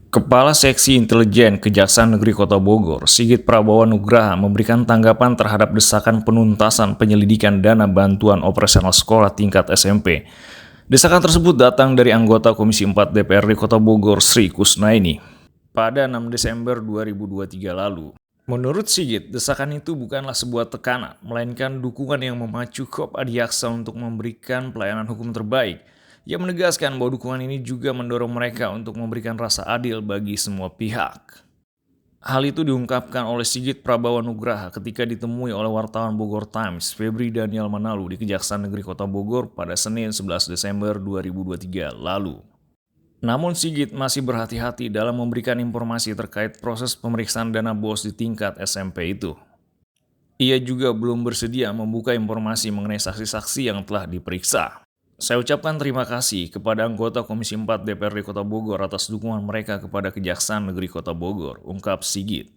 Kepala Seksi Intelijen Kejaksaan Negeri Kota Bogor, Sigit Prabowo Nugraha, memberikan tanggapan terhadap desakan penuntasan penyelidikan dana bantuan operasional sekolah tingkat SMP. Desakan tersebut datang dari anggota Komisi 4 DPRD Kota Bogor, Sri Kusnaini, pada 6 Desember 2023 lalu. Menurut Sigit, desakan itu bukanlah sebuah tekanan, melainkan dukungan yang memacu Kop Adiaksa untuk memberikan pelayanan hukum terbaik. Ia menegaskan bahwa dukungan ini juga mendorong mereka untuk memberikan rasa adil bagi semua pihak. Hal itu diungkapkan oleh Sigit Prabowo Nugraha ketika ditemui oleh wartawan Bogor Times, Febri Daniel Manalu di Kejaksaan Negeri Kota Bogor pada Senin 11 Desember 2023 lalu. Namun Sigit masih berhati-hati dalam memberikan informasi terkait proses pemeriksaan dana BOS di tingkat SMP itu. Ia juga belum bersedia membuka informasi mengenai saksi-saksi yang telah diperiksa. Saya ucapkan terima kasih kepada anggota Komisi 4 DPRD Kota Bogor atas dukungan mereka kepada Kejaksaan Negeri Kota Bogor, ungkap Sigit.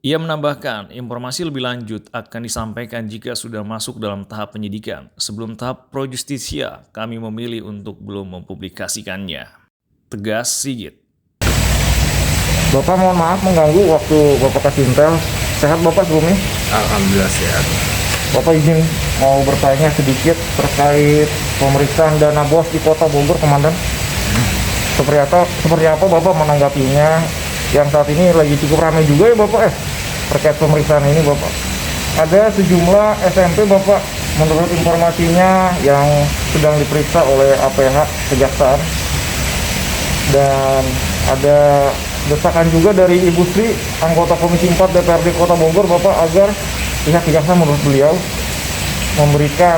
Ia menambahkan, informasi lebih lanjut akan disampaikan jika sudah masuk dalam tahap penyidikan. Sebelum tahap pro justisia, kami memilih untuk belum mempublikasikannya. Tegas Sigit. Bapak mohon maaf mengganggu waktu Bapak kasih intel. Sehat Bapak sebelumnya? Alhamdulillah sehat. Bapak izin mau bertanya sedikit terkait pemeriksaan dana BOS di Kota Bogor, Komandan. Seperti apa Bapak menanggapinya? Yang saat ini lagi cukup ramai juga ya Bapak terkait pemeriksaan ini Bapak. Ada sejumlah SMP Bapak menurut informasinya yang sedang diperiksa oleh APH Kejaksaan. Dan ada desakan juga dari Ibu Sri, anggota Komisi 4 DPRD Kota Bogor Bapak, agar pihak kejaksaan menurut beliau memberikan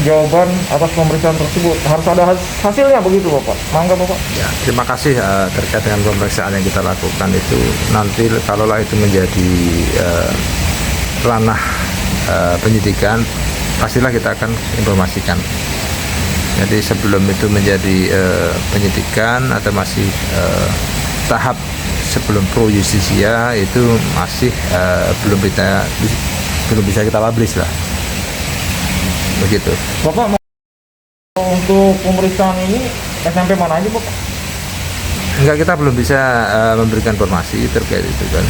jawaban atas pemeriksaan tersebut. Harus ada hasilnya begitu Bapak. Mangga Bapak. Ya, terima kasih terkait dengan pemeriksaan yang kita lakukan itu. Nanti kalaulah itu menjadi ranah penyidikan, pastilah kita akan informasikan. Jadi sebelum itu menjadi penyidikan atau masih tahap sebelum pro justisia itu masih belum bisa kita publish lah. Begitu. Bapak untuk pemeriksaan ini SMP mana aja Bapak? Enggak, kita belum bisa memberikan informasi terkait itu kan,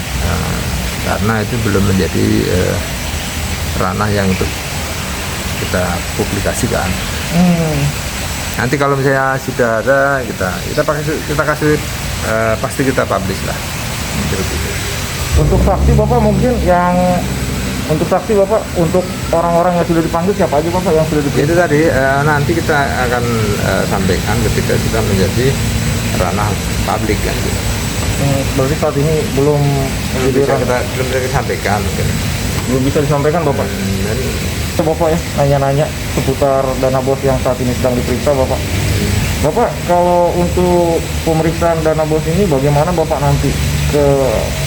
karena itu belum menjadi ranah yang untuk kita publikasikan. Nanti kalau misalnya sudah ada kita kasih pasti kita publish lah. Untuk saksi Bapak mungkin untuk orang-orang yang sudah dipanggil siapa aja Bapak yang sudah dipanggil? Itu tadi nanti kita akan sampaikan ketika sudah menjadi ranah publik kan. Berarti saat ini belum bisa disampaikan. Belum bisa disampaikan Bapak. Bapak ya nanya-nanya seputar dana BOS yang saat ini sedang diperiksa Bapak. Bapak, kalau untuk pemeriksaan dana BOS ini bagaimana Bapak nanti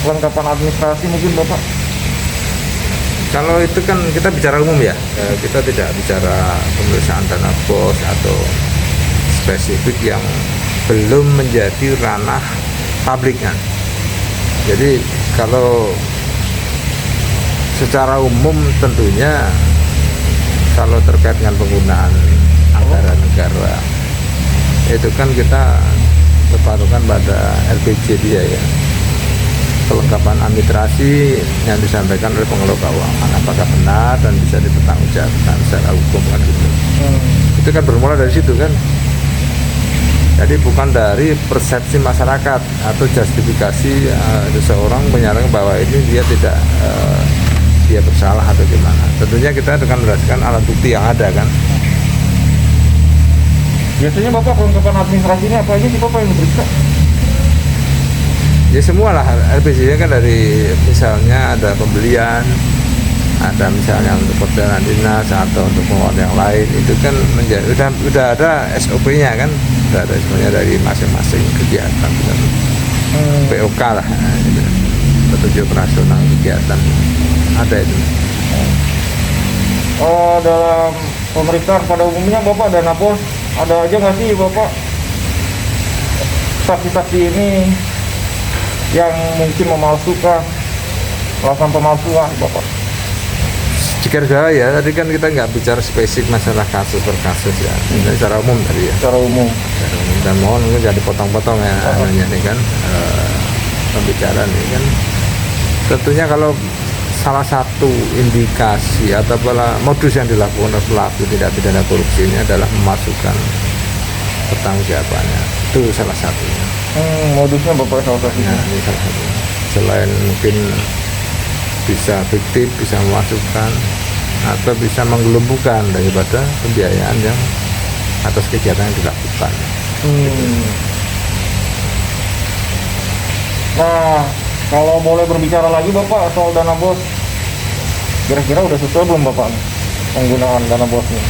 kelengkapan administrasi mungkin Bapak? Kalau itu kan kita bicara umum ya, kita tidak bicara pemeriksaan dana BOS atau spesifik yang belum menjadi ranah publik kan. Jadi kalau secara umum tentunya kalau terkait dengan penggunaan anggaran negara itu kan kita berpatokan pada RPJ dia ya, kelengkapan administrasi yang disampaikan oleh pengelola keuangan apakah benar dan bisa dipertanggungjawabkan secara hukum kan gitu. Itu kan bermula dari situ kan. Jadi bukan dari persepsi masyarakat atau justifikasi seseorang menyatakan bahwa ini dia tidak dia bersalah atau gimana. Tentunya kita akan berdasarkan alat bukti yang ada kan. Biasanya Bapak kelengkapan administrasi ini apa aja sih Bapak yang diperiksa? Ya semua lah, RPJ kan dari misalnya ada pembelian, ada misalnya untuk perjalanan dinas atau untuk pengeluaran yang lain, itu kan udah ada SOP-nya kan, udah ada semuanya dari masing-masing kegiatan kan. POK lah, gitu. Petunjuk operasional kegiatan ada itu. Dalam pemeriksaan pada umumnya Bapak dana BOS ada aja nggak sih Bapak saksi-saksi ini yang mungkin melakukan pemalsuan Bapak? Cikerga ya, tadi kan kita nggak bicara spesifik masalah kasus per kasus ya, ini secara umum tadi ya. Secara umum. Secara umum. Dan mohon mungkin jadi potong-potong ya, namanya ini kan pembicaraan ini kan. Tentunya kalau salah satu indikasi atau modus yang dilakukan oleh pelaku tindak pidana korupsi ini adalah memasukkan pertanggungjawabannya, itu salah satunya. Modusnya Bapak salah satunya. Nah, ini salah satunya. Selain mungkin bisa fiktif, bisa memasukkan atau bisa menggelembungkan daripada pembiayaan yang atas kegiatan yang dilakukan. Nah, kalau boleh berbicara lagi Bapak soal dana bos, kira-kira udah sesuai belum Bapak penggunaan dana bosnya?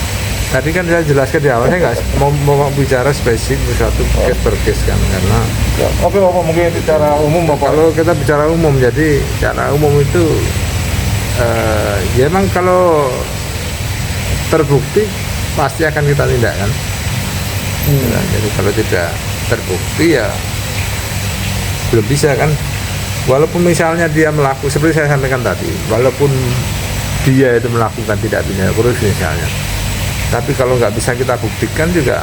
Tadi kan saya jelaskan di awal, saya nggak mau bicara spesifik satu case per case kan, karena Ya, oke Bapak, mungkin secara umum Bapak. kalau kita bicara umum, jadi secara umum itu ya emang kalau terbukti pasti akan kita tindak kan. Nah, jadi kalau tidak terbukti ya belum bisa kan. Walaupun misalnya dia melakukan, seperti saya sampaikan tadi, walaupun dia itu melakukan tidak pidana korupsi misalnya, tapi kalau nggak bisa kita buktikan juga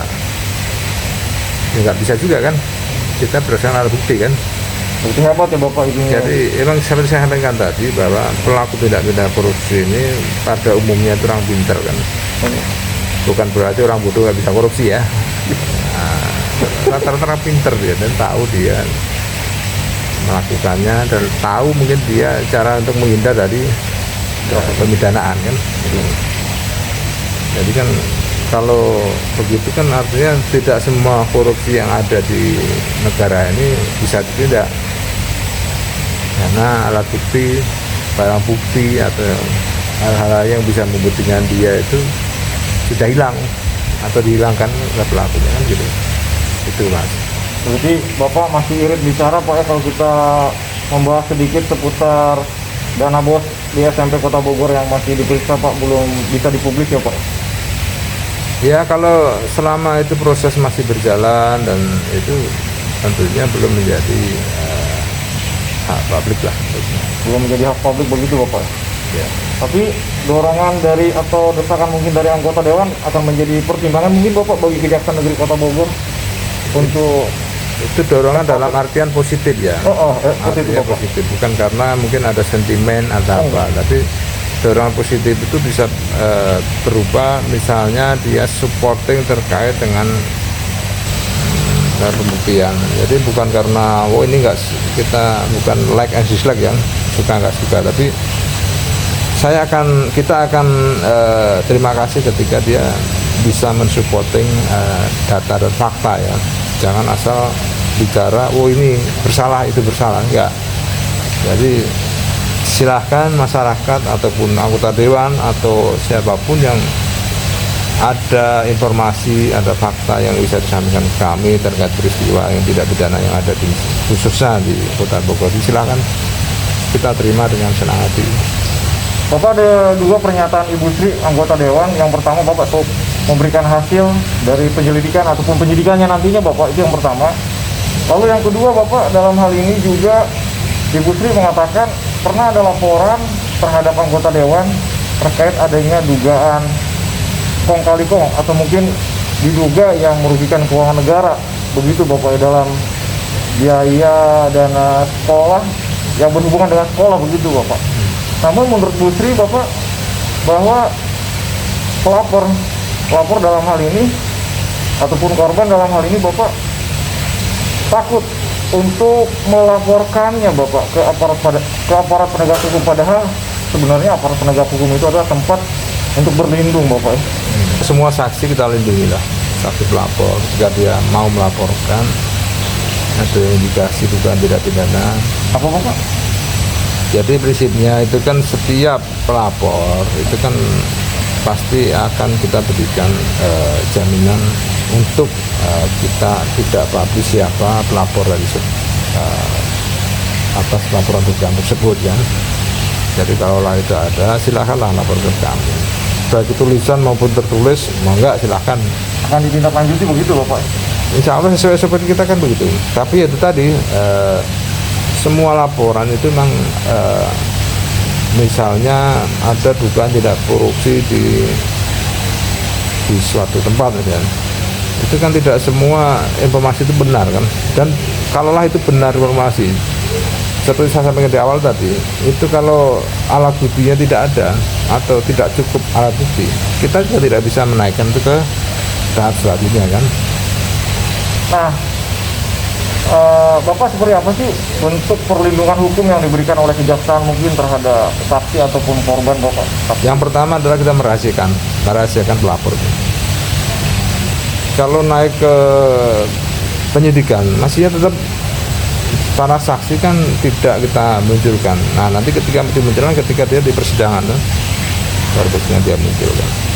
ya nggak bisa juga kan, kita berdasarkan alat bukti kan. Bukti hebat ya Bapak ini. Jadi emang seperti saya sampaikan tadi bahwa pelaku tindak pidana korupsi ini pada umumnya itu orang pinter kan, bukan berarti orang bodoh nggak bisa korupsi ya. Nah, rata-rata pinter dia dan tahu dia melakukannya dan tahu mungkin dia cara untuk menghindar dari pemidanaan kan. Jadi kan kalau begitu kan artinya tidak semua korupsi yang ada di negara ini bisa ditindak, karena alat bukti, barang bukti atau hal-hal yang bisa membuktikan dia itu sudah hilang atau dihilangkan oleh pelakunya kan gitu. Itu Mas. Berarti Bapak masih irit bicara Pak ya kalau kita membahas sedikit seputar dana bos di SMP Kota Bogor yang masih diperiksa Pak, belum bisa dipublis ya Pak? Ya kalau selama itu proses masih berjalan dan itu tentunya belum menjadi hak publik lah. Belum menjadi hak publik begitu Bapak? Ya. Tapi dorongan dari atau desakan mungkin dari anggota dewan akan menjadi pertimbangan mungkin Bapak bagi Kejaksaan Negeri Kota Bogor untuk Itu dorongan dalam artian positif ya. positif Artinya Bapak. positif, bukan karena mungkin ada sentimen atau apa, tapi dorongan positif itu bisa berupa misalnya dia supporting terkait dengan pembuktian. Jadi bukan karena ini enggak, kita bukan like and dislike ya, suka nggak suka, tapi kita akan terima kasih ketika dia bisa mensupporting data dan fakta ya. Jangan asal bicara, ini bersalah, itu bersalah, enggak. Jadi silahkan masyarakat ataupun anggota dewan atau siapapun yang ada informasi, ada fakta yang bisa disampaikan ke kami terkait peristiwa yang tidak pidana yang ada di khususnya di Kota Bogor, silahkan kita terima dengan senang hati. Bapak, ada dua pernyataan Ibu Sri anggota dewan. Yang pertama Bapak memberikan hasil dari penyelidikan ataupun penyidikannya nantinya Bapak, itu yang pertama. Lalu yang kedua Bapak, dalam hal ini juga Ibu Sri mengatakan pernah ada laporan terhadap anggota dewan terkait adanya dugaan kong kali kong atau mungkin diduga yang merugikan keuangan negara begitu Bapak dalam biaya dana sekolah yang berhubungan dengan sekolah begitu Bapak. Namun menurut Bu Sri Bapak bahwa pelapor dalam hal ini ataupun korban dalam hal ini Bapak takut untuk melaporkannya Bapak ke aparat penegak hukum, padahal sebenarnya aparat penegak hukum itu adalah tempat untuk berlindung Bapak. Semua saksi kita lindungi lah, saksi pelapor jika dia mau melaporkan ada indikasi dugaan tidak pidana. Apa Bapak? Jadi prinsipnya itu kan setiap pelapor itu kan pasti akan kita berikan jaminan untuk kita tidak publish siapa pelapor dari atas laporan dugaan tersebut ya. Jadi kalau itu ada, silakanlah lapor ke kami. Baik tulisan maupun tertulis, enggak silahkan. Akan ditindaklanjuti begitu Bapak? Insya Allah sesuai seperti kita kan begitu. Tapi itu tadi semua laporan itu memang misalnya ada dugaan tidak korupsi di suatu tempat misalnya, itu kan tidak semua informasi itu benar kan. Dan kalaulah itu benar informasi, seperti saya sampaikan di awal tadi, itu kalau alat buktinya tidak ada atau tidak cukup alat bukti, kita juga tidak bisa menaikkan itu ke tahap selanjutnya kan. Nah, Bapak seperti apa sih bentuk perlindungan hukum yang diberikan oleh kejaksaan mungkin terhadap saksi ataupun korban, Bapak? Yang pertama adalah kita merahasiakan pelapor. Kalau naik ke penyidikan, masihnya tetap para saksi kan tidak kita munculkan. Nah, nanti ketika dimunculkan ketika dia di persidangan, baru dia munculkan.